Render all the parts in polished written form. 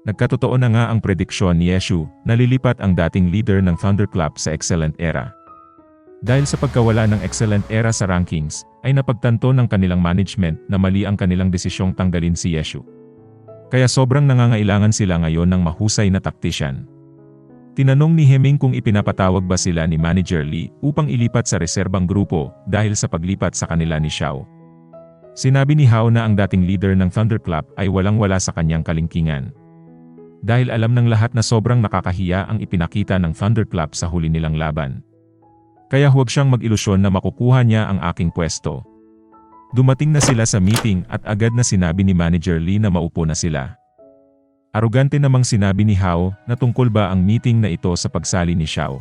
Nagkatotoo na nga ang prediksyon ni Yeshu na lilipat ang dating leader ng Thunderclap sa Excellent Era. Dahil sa pagkawala ng Excellent Era sa rankings, ay napagtanto ng kanilang management na mali ang kanilang desisyong tanggalin si Yeshu. Kaya sobrang nangangailangan sila ngayon ng mahusay na taktisyan. Tinanong ni Heming kung ipinapatawag ba sila ni Manager Lee upang ilipat sa reserbang grupo dahil sa paglipat sa kanila ni Xiao. Sinabi ni Hao na ang dating leader ng Thunderclap ay walang-wala sa kanyang kalingkingan. Dahil alam ng lahat na sobrang nakakahiya ang ipinakita ng Thunderclap sa huli nilang laban. Kaya huwag siyang mag-ilusyon na makukuha niya ang aking pwesto. Dumating na sila sa meeting at agad na sinabi ni Manager Lee na maupo na sila. Arugante namang sinabi ni Hao na tungkol ba ang meeting na ito sa pagsali ni Xiao.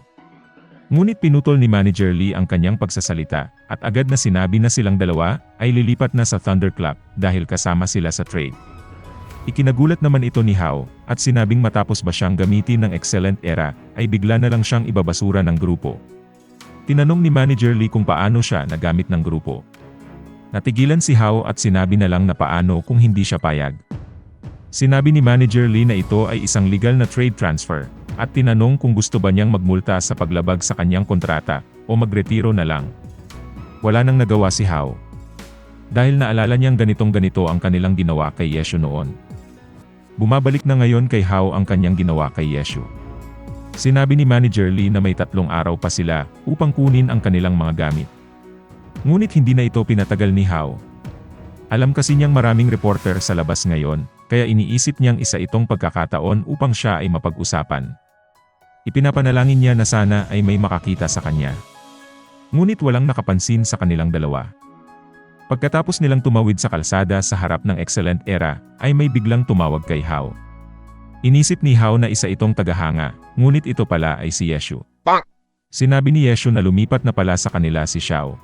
Ngunit pinutol ni Manager Lee ang kanyang pagsasalita at agad na sinabi na silang dalawa ay lilipat na sa Thunderclap dahil kasama sila sa trade. Ikinagulat naman ito ni Hao at sinabing matapos ba siyang gamitin ng Excellent Era ay bigla na lang siyang ibabasura ng grupo. Tinanong ni Manager Lee kung paano siya nagamit ng grupo. Natigilan si Hao at sinabi na lang na paano kung hindi siya payag. Sinabi ni Manager Lee na ito ay isang legal na trade transfer at tinanong kung gusto ba niyang magmulta sa paglabag sa kanyang kontrata o magretiro na lang. Wala nang nagawa si Hao. Dahil naalala niyang ganitong-ganito ang kanilang ginawa kay Yeshu noon. Bumabalik na ngayon kay Hao ang kanyang ginawa kay Yeshu. Sinabi ni Manager Lee na may 3 araw pa sila upang kunin ang kanilang mga gamit. Ngunit hindi na ito pinatagal ni Hao. Alam kasi niyang maraming reporter sa labas ngayon, kaya iniisip niyang isa itong pagkakataon upang siya ay mapag-usapan. Ipinapanalangin niya na sana ay may makakita sa kanya. Ngunit walang nakapansin sa kanilang dalawa. Pagkatapos nilang tumawid sa kalsada sa harap ng Excellent Era, ay may biglang tumawag kay Hao. Inisip ni Hao na isa itong tagahanga, ngunit ito pala ay si Yeshu. Sinabi ni Yeshu na lumipat na pala sa kanila si Xiao.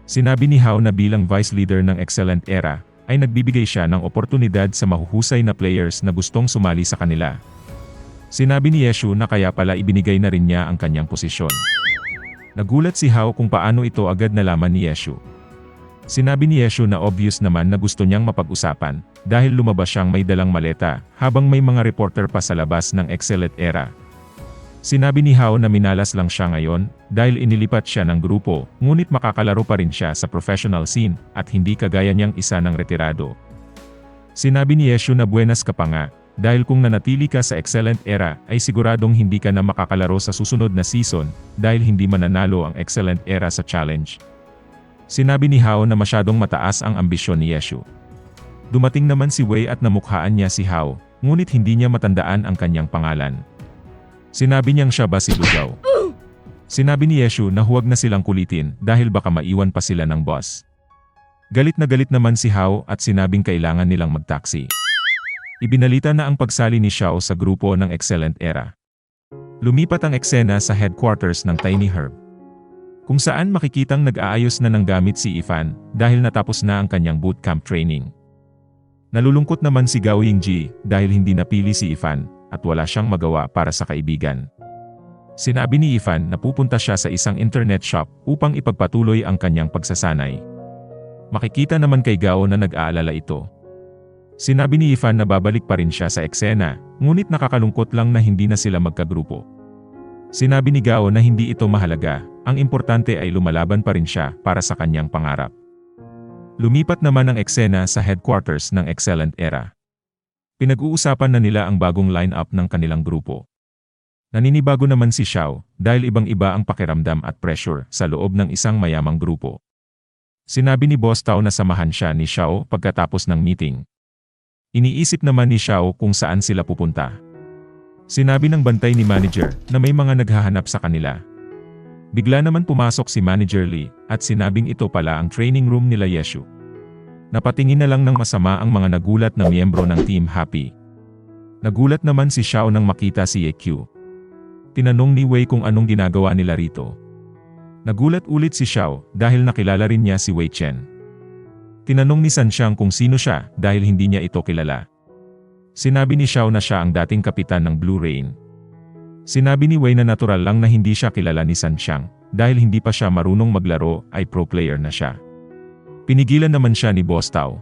Sinabi ni Hao na bilang vice leader ng Excellent Era, ay nagbibigay siya ng oportunidad sa mahuhusay na players na gustong sumali sa kanila. Sinabi ni Yeshu na kaya pala ibinigay na rin niya ang kanyang posisyon. Nagulat si Hao kung paano ito agad nalaman ni Yeshu. Sinabi ni Yeshu na obvious naman na gusto niyang mapag-usapan, dahil lumabas siyang may dalang maleta, habang may mga reporter pa sa labas ng Excellent Era. Sinabi ni Hao na minalas lang siya ngayon, dahil inilipat siya ng grupo, ngunit makakalaro pa rin siya sa professional scene, at hindi kagaya niyang isa ng retirado. Sinabi ni Yeshu na buenas ka pa nga, dahil kung nanatili ka sa Excellent Era, ay siguradong hindi ka na makakalaro sa susunod na season, dahil hindi mananalo ang Excellent Era sa challenge. Sinabi ni Hao na masyadong mataas ang ambisyon ni Yeshu. Dumating naman si Wei at namukhaan niya si Hao, ngunit hindi niya matandaan ang kanyang pangalan. Sinabi niyang siya ba si Lugao. Sinabi ni Yeshu na huwag na silang kulitin dahil baka maiwan pa sila ng boss. Galit na galit naman si Hao at sinabing kailangan nilang magtaksi. Ibinalita na ang pagsali ni Xiao sa grupo ng Excellent Era. Lumipat ang eksena sa headquarters ng Tiny Herb, kung saan makikitang nag-aayos na ng gamit si Ifan dahil natapos na ang kanyang bootcamp training. Nalulungkot naman si Gao Yingji dahil hindi napili si Ifan at wala siyang magawa para sa kaibigan. Sinabi ni Ifan na pupunta siya sa isang internet shop upang ipagpatuloy ang kanyang pagsasanay. Makikita naman kay Gao na nag-aalala ito. Sinabi ni Ifan na babalik pa rin siya sa eksena, ngunit nakakalungkot lang na hindi na sila magkagrupo. Sinabi ni Gao na hindi ito mahalaga, ang importante ay lumalaban pa rin siya para sa kanyang pangarap. Lumipat naman ang eksena sa headquarters ng Excellent Era. Pinag-uusapan na nila ang bagong line-up ng kanilang grupo. Naninibago naman si Xiao dahil ibang-iba ang pakiramdam at pressure sa loob ng isang mayamang grupo. Sinabi ni Boss Tao na samahan siya ni Xiao pagkatapos ng meeting. Iniisip naman ni Xiao kung saan sila pupunta. Sinabi ng bantay ni manager na may mga naghahanap sa kanila. Bigla naman pumasok si Manager Lee at sinabing ito pala ang training room nila Yeshu. Napatingin na lang ng masama ang mga nagulat na miyembro ng Team Happy. Nagulat naman si Xiao nang makita si Ye-Q. Tinanong ni Wei kung anong ginagawa nila rito. Nagulat ulit si Xiao dahil nakilala rin niya si Wei Chen. Tinanong ni San Xiang kung sino siya dahil hindi niya ito kilala. Sinabi ni Xiao na siya ang dating kapitan ng Blue Rain. Sinabi ni Wei na natural lang na hindi siya kilala ni San Xiang dahil hindi pa siya marunong maglaro ay pro player na siya. Pinigilan naman siya ni Boss Tao.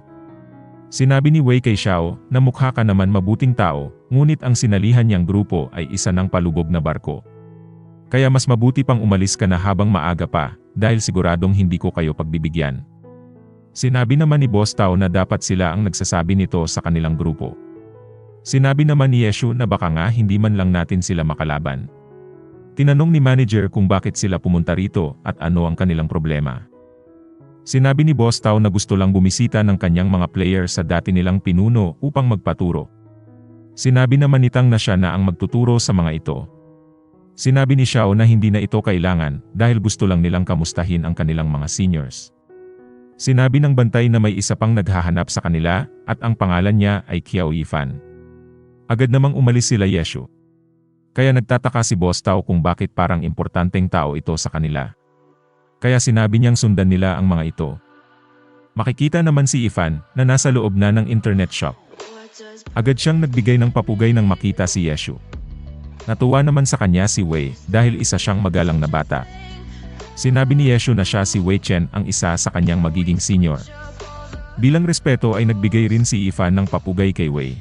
Sinabi ni Wei kay Xiao na mukha ka naman mabuting tao, ngunit ang sinalihan niyang grupo ay isa ng palubog na barko. Kaya mas mabuti pang umalis ka na habang maaga pa, dahil siguradong hindi ko kayo pagbibigyan. Sinabi naman ni Boss Tao na dapat sila ang nagsasabi nito sa kanilang grupo. Sinabi naman ni Yeshu na baka nga hindi man lang natin sila makalaban. Tinanong ni manager kung bakit sila pumunta rito at ano ang kanilang problema. Sinabi ni Boss Tao na gusto lang bumisita ng kanyang mga player sa dati nilang pinuno upang magpaturo. Sinabi naman ni Tang na siya na ang magtuturo sa mga ito. Sinabi ni Xiao na hindi na ito kailangan dahil gusto lang nilang kamustahin ang kanilang mga seniors. Sinabi ng bantay na may isa pang naghahanap sa kanila at ang pangalan niya ay Qiao Yifan. Agad namang umalis sila Yeshu. Kaya nagtataka si Boss Tao kung bakit parang importanteng tao ito sa kanila. Kaya sinabi niyang sundan nila ang mga ito. Makikita naman si Ifan na nasa loob na ng internet shop. Agad siyang nagbigay ng papugay nang makita si Yeshu. Natuwa naman sa kanya si Wei dahil isa siyang magalang na bata. Sinabi ni Yeshu na siya si Wei Chen ang isa sa kanyang magiging senior. Bilang respeto ay nagbigay rin si Ifan ng papugay kay Wei.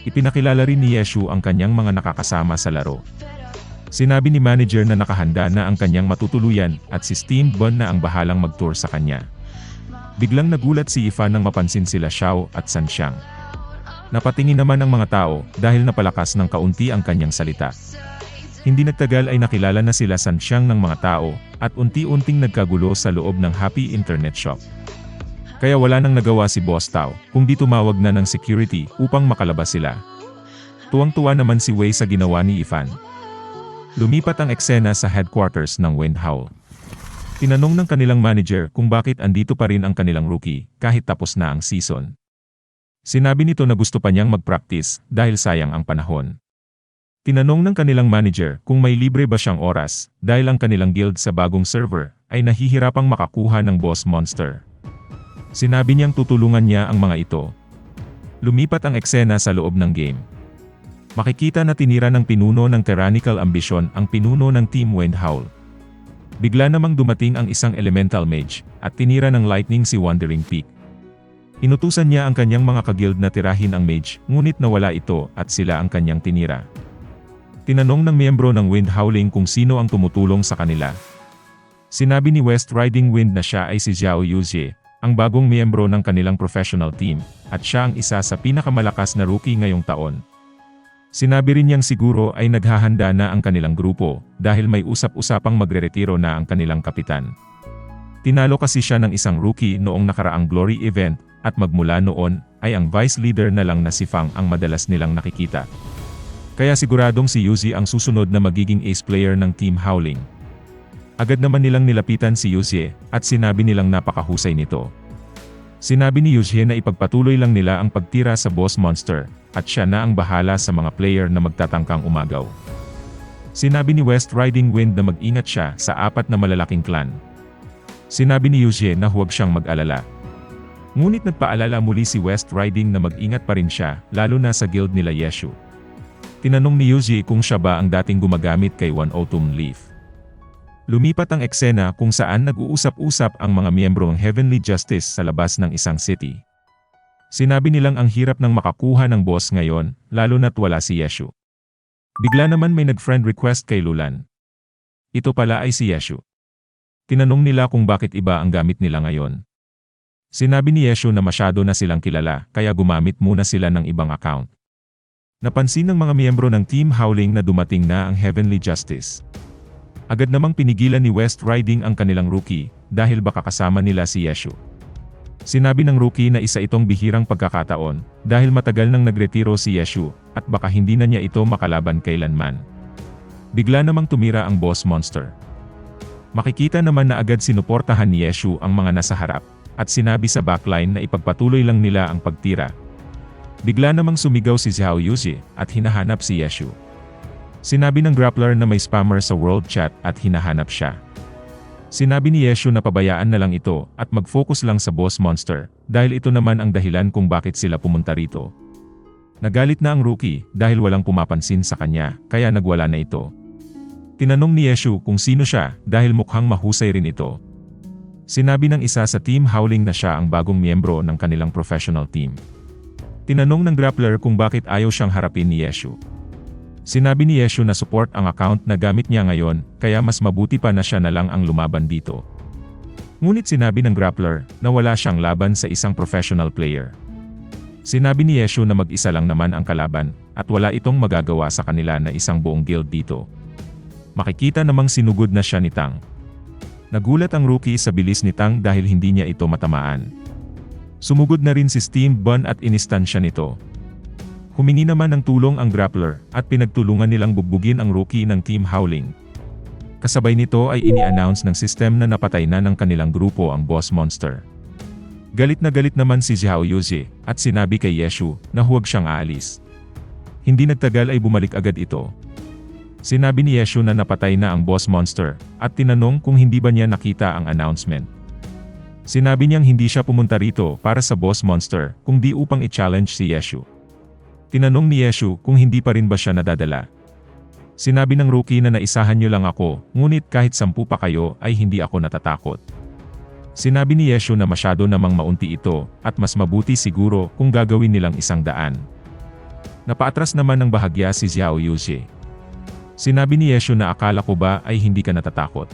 Ipinakilala rin ni Yeshu ang kanyang mga nakakasama sa laro. Sinabi ni manager na nakahanda na ang kanyang matutuluyan at si Steam Bon na ang bahalang mag-tour sa kanya. Biglang nagulat si Ifan nang mapansin sila Xiao at Sanxiang. Napatingin naman ang mga tao dahil napalakas ng kaunti ang kanyang salita. Hindi nagtagal ay nakilala na sila Sanxiang ng mga tao at unti-unting nagkagulo sa loob ng Happy Internet Shop. Kaya wala nang nagawa si Boss Tao kung di tumawag na ng security upang makalabas sila. Tuwang-tuwa naman si Wei sa ginawa ni Ifan. Lumipat ang eksena sa headquarters ng Windhowl. Tinanong ng kanilang manager kung bakit andito pa rin ang kanilang rookie kahit tapos na ang season. Sinabi nito na gusto pa niyang mag-practice dahil sayang ang panahon. Tinanong ng kanilang manager kung may libre ba siyang oras dahil ang kanilang guild sa bagong server ay nahihirapang makakuha ng boss monster. Sinabi niyang tutulungan niya ang mga ito. Lumipat ang eksena sa loob ng game. Makikita na tinira ng pinuno ng tyrannical ambition ang pinuno ng Team Windhowl. Bigla namang dumating ang isang elemental mage at tinira ng lightning si Wandering Peak. Inutusan niya ang kanyang mga kagild na tirahin ang mage, ngunit nawala ito at sila ang kanyang tinira. Tinanong ng miyembro ng Windhowling kung sino ang tumutulong sa kanila. Sinabi ni West Riding Wind na siya ay si Zhao Yuzhe, ang bagong miyembro ng kanilang professional team, at siya ang isa sa pinakamalakas na rookie ngayong taon. Sinabi rin niyang siguro ay naghahanda na ang kanilang grupo dahil may usap-usapang magreretiro na ang kanilang kapitan. Tinalo kasi siya ng isang rookie noong nakaraang glory event at magmula noon ay ang vice leader na lang na si Fang ang madalas nilang nakikita. Kaya siguradong si Yuzi ang susunod na magiging ace player ng Team Howling. Agad naman nilang nilapitan si Yuzi at sinabi nilang napakahusay nito. Sinabi ni Yuzi na ipagpatuloy lang nila ang pagtira sa boss monster at siya na ang bahala sa mga player na magtatangkang umagaw. Sinabi ni West Riding Wind na mag-ingat siya sa 4 na malalaking clan. Sinabi ni Yuzi na huwag siyang mag-alala. Ngunit nagpaalala muli si West Riding na mag-ingat pa rin siya lalo na sa guild nila Yeshu. Tinanong ni Yuzi kung siya ba ang dating gumagamit kay One Autumn Leaf. Lumipat ang eksena kung saan nag-uusap-usap ang mga miyembro ng Heavenly Justice sa labas ng isang city. Sinabi nilang ang hirap ng makakuha ng boss ngayon, lalo na't wala si Yeshu. Bigla naman may nag-friend request kay Lulan. Ito pala ay si Yeshu. Tinanong nila kung bakit iba ang gamit nila ngayon. Sinabi ni Yeshu na masyado na silang kilala kaya gumamit muna sila ng ibang account. Napansin ng mga miyembro ng Team Howling na dumating na ang Heavenly Justice. Agad namang pinigilan ni West Riding ang kanilang rookie dahil baka kasama nila si Yeshu. Sinabi ng rookie na isa itong bihirang pagkakataon dahil matagal nang nagretiro si Yeshu at baka hindi na niya ito makalaban kailanman. Bigla namang tumira ang boss monster. Makikita naman na agad sinuportahan ni Yeshu ang mga nasa harap at sinabi sa backline na ipagpatuloy lang nila ang pagtira. Bigla namang sumigaw si Zhao Yuzi at hinahanap si Yeshu. Sinabi ng grappler na may spammer sa world chat at hinahanap siya. Sinabi ni Yeshu na pabayaan na lang ito at mag-focus lang sa boss monster dahil ito naman ang dahilan kung bakit sila pumunta rito. Nagalit na ang rookie dahil walang pumapansin sa kanya kaya nagwala na ito. Tinanong ni Yeshu kung sino siya dahil mukhang mahusay rin ito. Sinabi ng isa sa Team Howling na siya ang bagong miyembro ng kanilang professional team. Tinanong ng grappler kung bakit ayaw siyang harapin ni Yeshu. Sinabi ni Yeshu na support ang account na gamit niya ngayon, kaya mas mabuti pa na siya na lang ang lumaban dito. Ngunit sinabi ng grappler na wala siyang laban sa isang professional player. Sinabi ni Yeshu na mag-isa lang naman ang kalaban, at wala itong magagawa sa kanila na isang buong guild dito. Makikita namang sinugod na siya ni Tang. Nagulat ang rookie sa bilis ni Tang dahil hindi niya ito matamaan. Sumugod na rin si Steam Bun at inistansya nito. Humingi naman ng tulong ang grappler at pinagtulungan nilang bugbugin ang rookie ng Team Howling. Kasabay nito ay ini-announce ng system na napatay na ng kanilang grupo ang boss monster. Galit naman si Xiao Yuji at sinabi kay Yeshu na huwag siyang aalis. Hindi nagtagal ay bumalik agad ito. Sinabi ni Yeshu na napatay na ang boss monster, at tinanong kung hindi ba niya nakita ang announcement. Sinabi niyang hindi siya pumunta rito para sa boss monster, kundi upang i-challenge si Yeshu. Tinanong ni Yeshu kung hindi pa rin ba siya nadadala. Sinabi ng rookie na naisahan niyo lang ako, ngunit kahit 10 pa kayo ay hindi ako natatakot. Sinabi ni Yeshu na masyado namang maunti ito, at mas mabuti siguro kung gagawin nilang 100. Napaatras naman ng bahagya si Xiao Yuji. Sinabi ni Yeshu na akala ko ba ay hindi ka natatakot.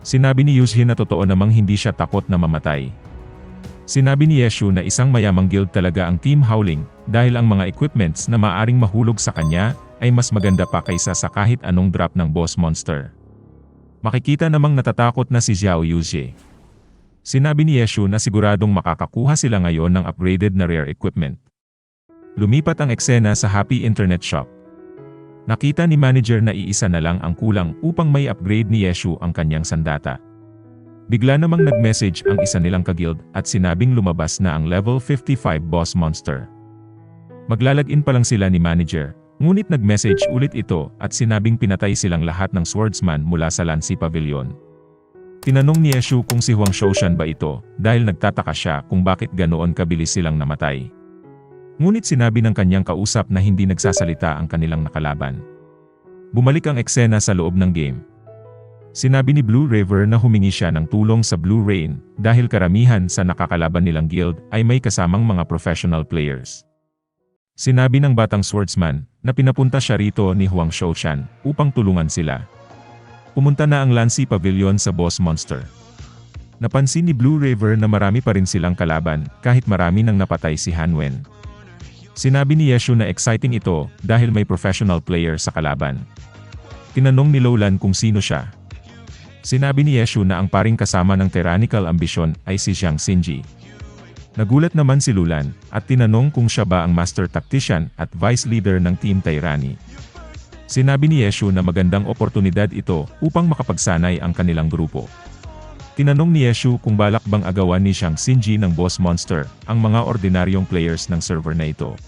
Sinabi ni Yuji na totoo namang hindi siya takot na mamatay. Sinabi ni Yeshu na isang mayamang guild talaga ang Team Howling, dahil ang mga equipments na maaring mahulog sa kanya, ay mas maganda pa kaysa sa kahit anong drop ng boss monster. Makikita namang natatakot na si Xiao Yuji. Sinabi ni Yeshu na siguradong makakakuha sila ngayon ng upgraded na rare equipment. Lumipat ang eksena sa Happy Internet Shop. Nakita ni manager na iisa na lang ang kulang upang may upgrade ni Yeshu ang kanyang sandata. Bigla namang nag-message ang isa nilang kaguild at sinabing lumabas na ang level 55 boss monster. Maglalagin pa lang sila ni manager, ngunit nag-message ulit ito at sinabing pinatay silang lahat ng swordsman mula sa Lancy Pavilion. Tinanong ni Yeshu kung si Huang Shoshan ba ito, dahil nagtataka siya kung bakit ganoon kabilis silang namatay. Ngunit sinabi ng kanyang kausap na hindi nagsasalita ang kanilang nakalaban. Bumalik ang eksena sa loob ng game. Sinabi ni Blue River na humingi siya ng tulong sa Blue Rain, dahil karamihan sa nakakalaban nilang guild ay may kasamang mga professional players. Sinabi ng batang swordsman na pinapunta siya rito ni Huang Shoshan upang tulungan sila. Pumunta na ang Lancy Pavilion sa boss monster. Napansin ni Blue River na marami pa rin silang kalaban kahit marami nang napatay si Hanwen. Sinabi ni Yeshu na exciting ito dahil may professional player sa kalaban. Tinanong ni Lowland kung sino siya. Sinabi ni Yeshu na ang paring kasama ng Tyrannical Ambition ay si Jiang Xinji. Nagulat naman si Lulan at tinanong kung siya ba ang Master Tactician at Vice Leader ng Team Tyranny. Sinabi ni Yeshu na magandang oportunidad ito upang makapagsanay ang kanilang grupo. Tinanong ni Yeshu kung balak bang agawan ni Jiang Xinji ng boss monster ang mga ordinaryong players ng server na ito.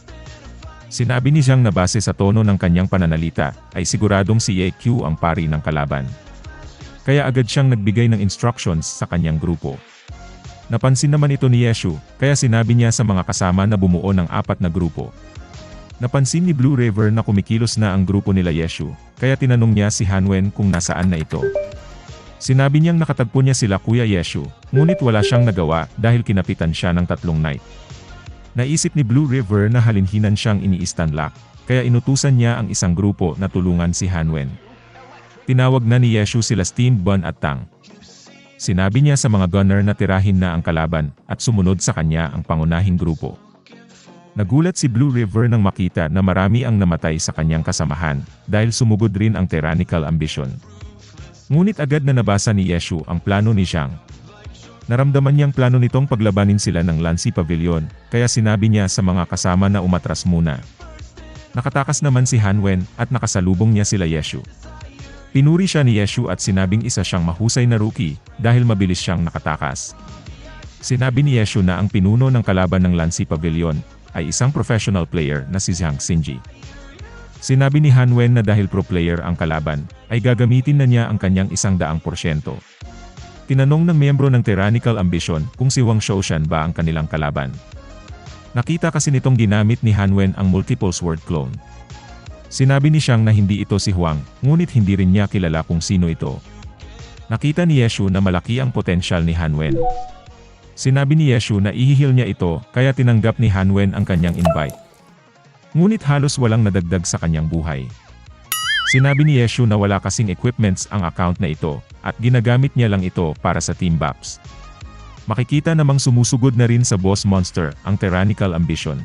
Sinabi ni Jiang na base sa tono ng kanyang pananalita ay siguradong si Ye Q ang pari ng kalaban. Kaya agad siyang nagbigay ng instructions sa kanyang grupo. Napansin naman ito ni Yeshu, kaya sinabi niya sa mga kasama na bumuo ng 4 na grupo. Napansin ni Blue River na kumikilos na ang grupo nila Yeshu, kaya tinanong niya si Hanwen kung nasaan na ito. Sinabi niyang nakatagpo niya sila Kuya Yeshu, ngunit wala siyang nagawa dahil kinapitan siya ng 3 knight. Naisip ni Blue River na halinhinan siyang ini-stunlock, kaya inutusan niya ang isang grupo na tulungan si Hanwen. Tinawag na ni Yeshu sila Steam Bun at Tang. Sinabi niya sa mga gunner na tirahin na ang kalaban at sumunod sa kanya ang pangunahing grupo. Nagulat si Blue River nang makita na marami ang namatay sa kanyang kasamahan dahil sumugod rin ang Tyrannical Ambition. Ngunit agad na nabasa ni Yeshu ang plano ni Jiang. Naramdaman niyang plano nitong paglabanin sila ng Lancy Pavilion, kaya sinabi niya sa mga kasama na umatras muna. Nakatakas naman si Hanwen at nakasalubong niya sila Yeshu. Pinuri siya ni Yeshu at sinabing isa siyang mahusay na rookie dahil mabilis siyang nakatakas. Sinabi ni Yeshu na ang pinuno ng kalaban ng Lancy Pavilion ay isang professional player na si Jiang Xinji. Sinabi ni Hanwen na dahil pro player ang kalaban, ay gagamitin na niya ang kanyang 100%. Tinanong ng miyembro ng Tyrannical Ambition kung si Huang Shoshan ba ang kanilang kalaban. Nakita kasi nitong ginamit ni Hanwen ang multiple sword clone. Sinabi ni Jiang na hindi ito si Huang, ngunit hindi rin niya kilala kung sino ito. Nakita ni Yeshu na malaki ang potensyal ni Hanwen. Sinabi ni Yeshu na ihihil niya ito, kaya tinanggap ni Hanwen ang kanyang invite. Ngunit halos walang nadagdag sa kanyang buhay. Sinabi ni Yeshu na wala kasing equipments ang account na ito, at ginagamit niya lang ito para sa team baps. Makikita namang sumusugod na rin sa boss monster ang tyrannical ambition.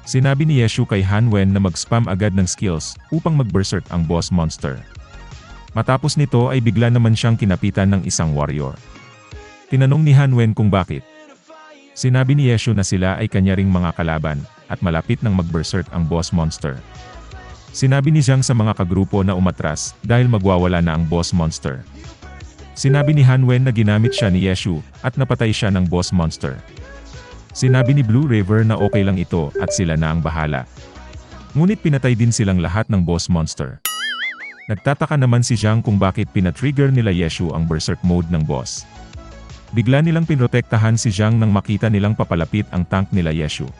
Sinabi ni Yeshu kay Hanwen na mag-spam agad ng skills upang mag-berserk ang boss monster. Matapos nito ay bigla naman siyang kinapitan ng isang warrior. Tinanong ni Hanwen kung bakit. Sinabi ni Yeshu na sila ay kanya ring mga kalaban, at malapit nang mag-berserk ang boss monster. Sinabi ni Zhang sa mga kagrupo na umatras dahil magwawala na ang boss monster. Sinabi ni Hanwen na ginamit siya ni Yeshu at napatay siya ng boss monster. Sinabi ni Blue River na okay lang ito at sila na ang bahala. Ngunit pinatay din silang lahat ng boss monster. Nagtataka naman si Zhang kung bakit pinatrigger nila Yeshu ang berserk mode ng boss. Bigla nilang pinrotektahan si Zhang nang makita nilang papalapit ang tank nila Yeshu.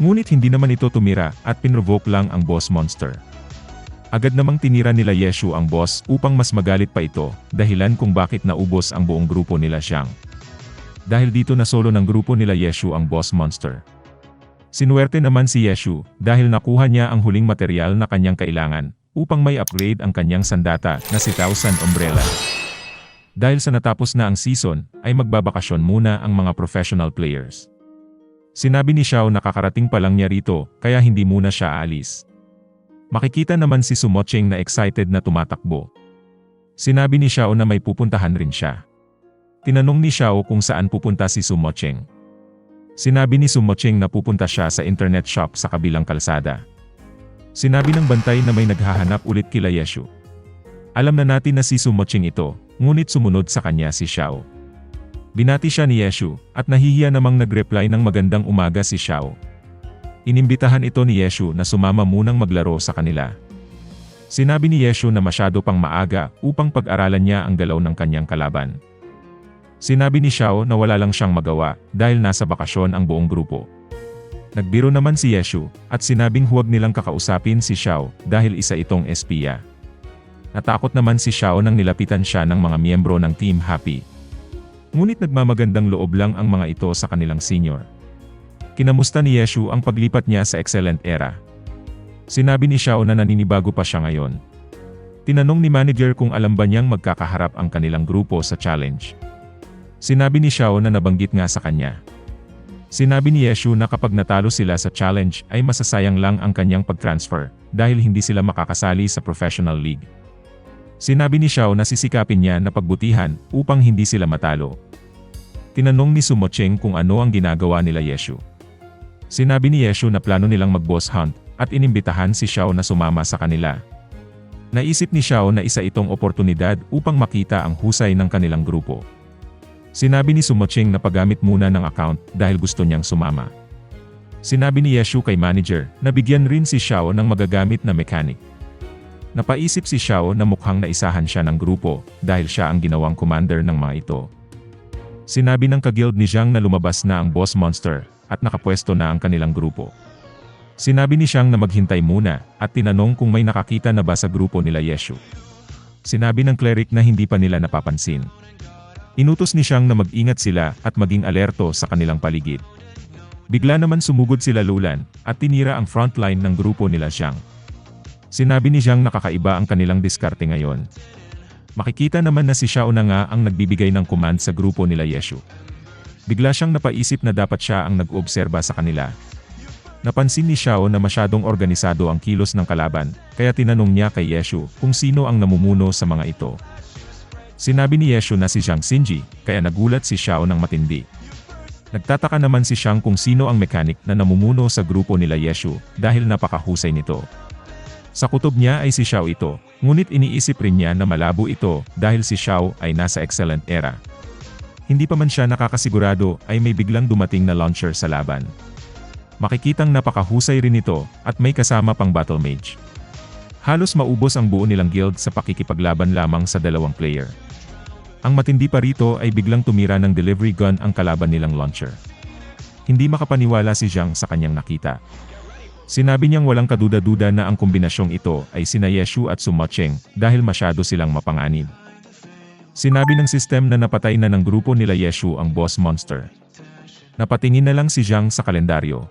Ngunit hindi naman ito tumira at pinrovoke lang ang boss monster. Agad namang tinira nila Yeshu ang boss upang mas magalit pa ito, dahilan kung bakit naubos ang buong grupo nila Zhang. Dahil dito na solo ng grupo nila Yeshu ang boss monster. Sinuwerte naman si Yeshu dahil nakuha niya ang huling material na kanyang kailangan upang may upgrade ang kanyang sandata na si Thousand Umbrella. Dahil sa natapos na ang season, ay magbabakasyon muna ang mga professional players. Sinabi ni Xiao na kakarating pa lang niya rito, kaya hindi muna siya aalis. Makikita naman si Sumocheng na excited na tumatakbo. Sinabi ni Xiao na may pupuntahan rin siya. Tinanong ni Xiao kung saan pupunta si Sumocheng. Sinabi ni Sumocheng na pupunta siya sa internet shop sa kabilang kalsada. Sinabi ng bantay na may naghahanap ulit kila Yeshu. Alam na natin na si Sumocheng ito, ngunit sumunod sa kanya si Xiao. Binati siya ni Yeshu, at nahihiya namang nag-reply ng magandang umaga si Xiao. Inimbitahan ito ni Yeshu na sumama munang maglaro sa kanila. Sinabi ni Yeshu na masyado pang maaga upang pag-aralan niya ang galaw ng kanyang kalaban. Sinabi ni Xiao na wala lang siyang magawa dahil nasa bakasyon ang buong grupo. Nagbiro naman si Yeshu, at sinabing huwag nilang kakausapin si Xiao dahil isa itong espiya. Natakot naman si Xiao nang nilapitan siya ng mga miyembro ng Team Happy. Ngunit nagmamagandang loob lang ang mga ito sa kanilang senior. Kinamusta ni Yeshu ang paglipat niya sa Excellent Era. Sinabi ni Xiao na naninibago pa siya ngayon. Tinanong ni manager kung alam ba niyang magkakaharap ang kanilang grupo sa challenge. Sinabi ni Xiao na nabanggit nga sa kanya. Sinabi ni Yeshu na kapag natalo sila sa challenge ay masasayang lang ang kanyang pag-transfer dahil hindi sila makakasali sa professional league. Sinabi ni Xiao na sisikapin niya na pagbutihan upang hindi sila matalo. Tinanong ni Sumocheng kung ano ang ginagawa nila Yeshu. Sinabi ni Yeshu na plano nilang mag-boss hunt at inimbitahan si Xiao na sumama sa kanila. Naisip ni Xiao na isa itong oportunidad upang makita ang husay ng kanilang grupo. Sinabi ni Sumocheng na paggamit muna ng account dahil gusto niyang sumama. Sinabi ni Yeshu kay manager na bigyan rin si Xiao ng magagamit na mechanic. Napaisip si Xiao na mukhang naisahan siya ng grupo dahil siya ang ginawang commander ng mga ito. Sinabi ng kaguild ni Zhang na lumabas na ang boss monster at nakapwesto na ang kanilang grupo. Sinabi ni Zhang na maghintay muna at tinanong kung may nakakita na ba sa grupo nila Yeshu. Sinabi ng cleric na hindi pa nila napapansin. Inutos ni Zhang na mag-ingat sila at maging alerto sa kanilang paligid. Bigla naman sumugod sila Lulan at tinira ang frontline ng grupo nila Zhang. Sinabi ni Zhang na kakaiba ang kanilang diskarte ngayon. Makikita naman na si Xiao na nga ang nagbibigay ng command sa grupo nila Yeshu. Bigla siyang napaisip na dapat siya ang nag-oobserba sa kanila. Napansin ni Xiao na masyadong organisado ang kilos ng kalaban, kaya tinanong niya kay Yeshu kung sino ang namumuno sa mga ito. Sinabi ni Yeshu na si Zhang Xinji, kaya nagulat si Xiao ng matindi. Nagtataka naman si Zhang kung sino ang mechanic na namumuno sa grupo nila Yeshu dahil napakahusay nito. Sa kutob niya ay si Xiao ito, ngunit iniisip rin niya na malabo ito dahil si Xiao ay nasa Excellent Era. Hindi pa man siya nakakasigurado ay may biglang dumating na launcher sa laban. Makikitang napakahusay rin ito at may kasama pang battle mage. Halos maubos ang buo nilang guild sa pakikipaglaban lamang sa dalawang player. Ang matindi pa rito ay biglang tumira ng delivery gun ang kalaban nilang launcher. Hindi makapaniwala si Zhang sa kanyang nakita. Sinabi niyang walang kaduda-duda na ang kombinasyong ito ay sina Yeshu at Sumocheng dahil masyado silang mapanganib. Sinabi ng system na napatay na ng grupo nila Yeshu ang boss monster. Napatingin na lang si Zhang sa kalendaryo.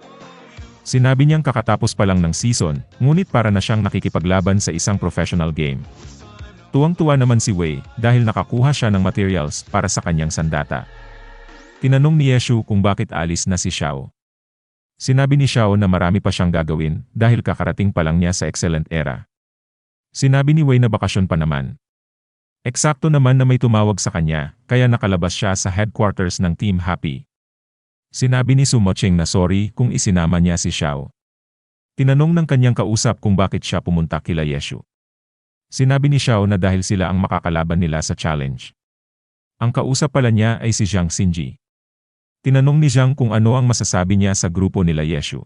Sinabi niyang kakatapos pa lang ng season, ngunit para na siyang nakikipaglaban sa isang professional game. Tuwang-tuwa naman si Wei dahil nakakuha siya ng materials para sa kanyang sandata. Tinanong ni Yeshu kung bakit alis na si Xiao. Sinabi ni Xiao na marami pa siyang gagawin dahil kakarating pa lang niya sa Excellent Era. Sinabi ni Wei na bakasyon pa naman. Eksakto naman na may tumawag sa kanya, kaya nakalabas siya sa headquarters ng Team Happy. Sinabi ni Sumocheng na sorry kung isinama niya si Xiao. Tinanong ng kanyang kausap kung bakit siya pumunta kila Yeshu. Sinabi ni Xiao na dahil sila ang makakalaban nila sa challenge. Ang kausap pala niya ay si Zhang Xinji. Tinanong ni Zhang kung ano ang masasabi niya sa grupo nila Yeshu.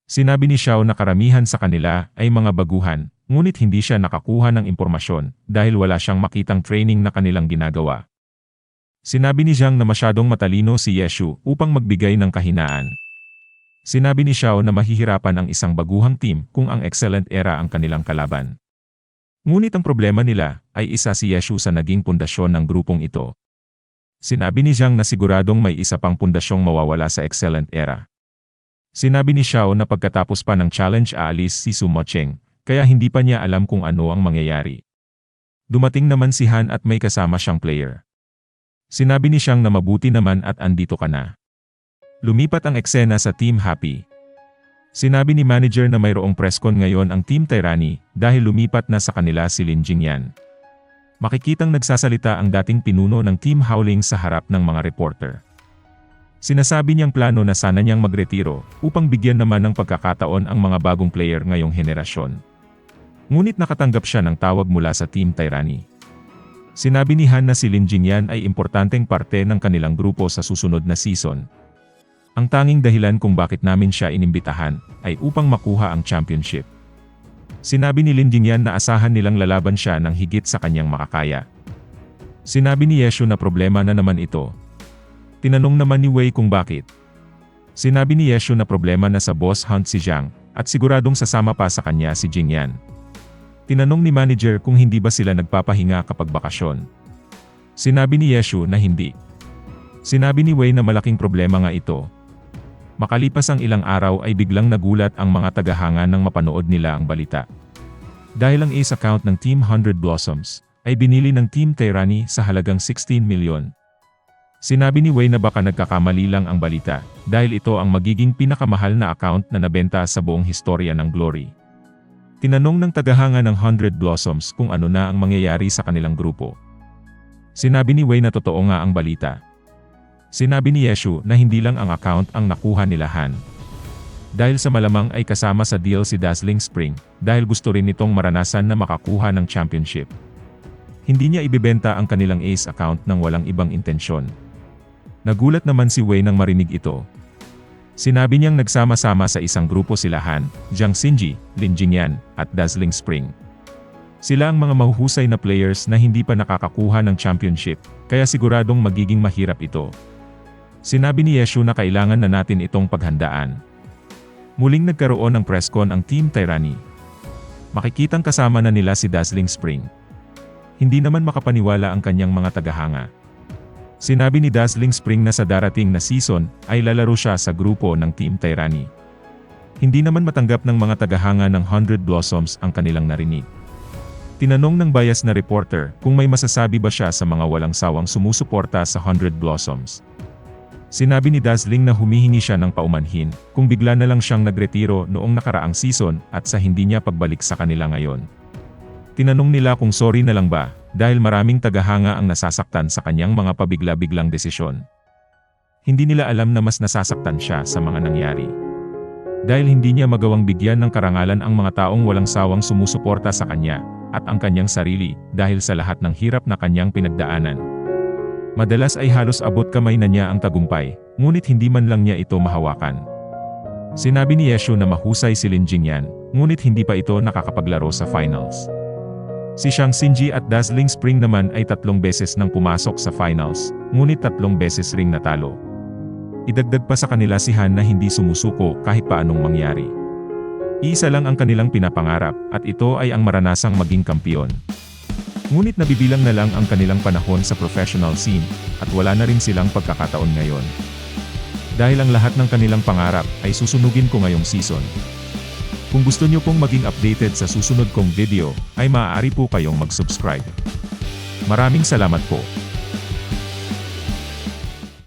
Sinabi ni Xiao na karamihan sa kanila ay mga baguhan, ngunit hindi siya nakakuha ng impormasyon dahil wala siyang makitang training na kanilang ginagawa. Sinabi ni Zhang na masyadong matalino si Yeshu upang magbigay ng kahinaan. Sinabi ni Xiao na mahihirapan ang isang baguhang team kung ang Excellent Era ang kanilang kalaban. Ngunit ang problema nila ay isa si Yeshu sa naging pundasyon ng grupong ito. Sinabi ni Zhang na siguradong may isa pang pundasyong mawawala sa Excellent Era. Sinabi ni Xiao na pagkatapos pa ng challenge aalis si Sumocheng, kaya hindi pa niya alam kung ano ang mangyayari. Dumating naman si Han at may kasama siyang player. Sinabi ni Zhang na mabuti naman at andito ka na. Lumipat ang eksena sa Team Happy. Sinabi ni manager na mayroong presscon ngayon ang Team Tyranny dahil lumipat na sa kanila si Lin Jingyan. Makikitang nagsasalita ang dating pinuno ng Team Howling sa harap ng mga reporter. Sinasabi niyang plano na sana niyang magretiro upang bigyan naman ng pagkakataon ang mga bagong player ngayong henerasyon. Ngunit nakatanggap siya ng tawag mula sa Team Tyranny. Sinabi ni Han na si Lin Jingyan ay importanteng parte ng kanilang grupo sa susunod na season. Ang tanging dahilan kung bakit namin siya inimbitahan ay upang makuha ang championship. Sinabi ni Lin Jingyan na asahan nilang lalaban siya ng higit sa kanyang makakaya. Sinabi ni Yeshu na problema na naman ito. Tinanong naman ni Wei kung bakit. Sinabi ni Yeshu na problema na sa boss hunt si Zhang at siguradong sasama pa sa kanya si Jingyan. Tinanong ni manager kung hindi ba sila nagpapahinga kapag bakasyon. Sinabi ni Yeshu na hindi. Sinabi ni Wei na malaking problema nga ito. Makalipas ang ilang araw ay biglang nagulat ang mga tagahanga nang mapanood nila ang balita. Dahil ang ace account ng Team 100 Blossoms ay binili ng Team Tyranny sa halagang 16 milyon. Sinabi ni Wei na baka nagkakamali lang ang balita dahil ito ang magiging pinakamahal na account na nabenta sa buong historya ng Glory. Tinanong ng tagahanga ng 100 Blossoms kung ano na ang mangyayari sa kanilang grupo. Sinabi ni Wei na totoo nga ang balita. Sinabi ni Yeshu na hindi lang ang account ang nakuha nila Han. Dahil sa malamang ay kasama sa deal si Dazzling Spring dahil gusto rin nitong maranasan na makakuha ng championship. Hindi niya ibibenta ang kanilang ace account ng walang ibang intensyon. Nagulat naman si Wei nang marinig ito. Sinabi niyang nagsama-sama sa isang grupo sila Han, Zhang Xinji, Lin Jingyan, at Dazzling Spring. Sila ang mga mahuhusay na players na hindi pa nakakakuha ng championship, kaya siguradong magiging mahirap ito. Sinabi ni Yeshu na kailangan na natin itong paghandaan. Muling nagkaroon ng presscon ang Team Tyranny. Makikitang kasama na nila si Dazzling Spring. Hindi naman makapaniwala ang kanyang mga tagahanga. Sinabi ni Dazzling Spring na sa darating na season ay lalaro siya sa grupo ng Team Tyranny. Hindi naman matanggap ng mga tagahanga ng 100 Blossoms ang kanilang narinig. Tinanong ng bias na reporter kung may masasabi ba siya sa mga walang sawang sumusuporta sa 100 Blossoms. Sinabi ni Dazzling na humihingi siya ng paumanhin kung bigla na lang siyang nagretiro noong nakaraang season at sa hindi niya pagbalik sa kanila ngayon. Tinanong nila kung sorry na lang ba dahil maraming tagahanga ang nasasaktan sa kanyang mga pabigla-biglang desisyon. Hindi nila alam na mas nasasaktan siya sa mga nangyari. Dahil hindi niya magawang bigyan ng karangalan ang mga taong walang sawang sumusuporta sa kanya at ang kanyang sarili dahil sa lahat ng hirap na kanyang pinagdaanan. Madalas ay halos abot kamay na niya ang tagumpay, ngunit hindi man lang niya ito mahawakan. Sinabi ni Yeshu na mahusay si Lin Jingyan, ngunit hindi pa ito nakakapaglaro sa finals. Si Zhang Xinji at Dazzling Spring naman ay 3 beses nang pumasok sa finals, ngunit 3 beses ring natalo. Idagdag pa sa kanila si Han na hindi sumusuko kahit paanong mangyari. Iisa lang ang kanilang pinapangarap at ito ay ang maranasang maging kampiyon. Ngunit nabibilang na lang ang kanilang panahon sa professional scene, at wala na rin silang pagkakataon ngayon. Dahil ang lahat ng kanilang pangarap ay susunugin ko ngayong season. Kung gusto nyo pong maging updated sa susunod kong video, ay maaari po kayong mag-subscribe. Maraming salamat po.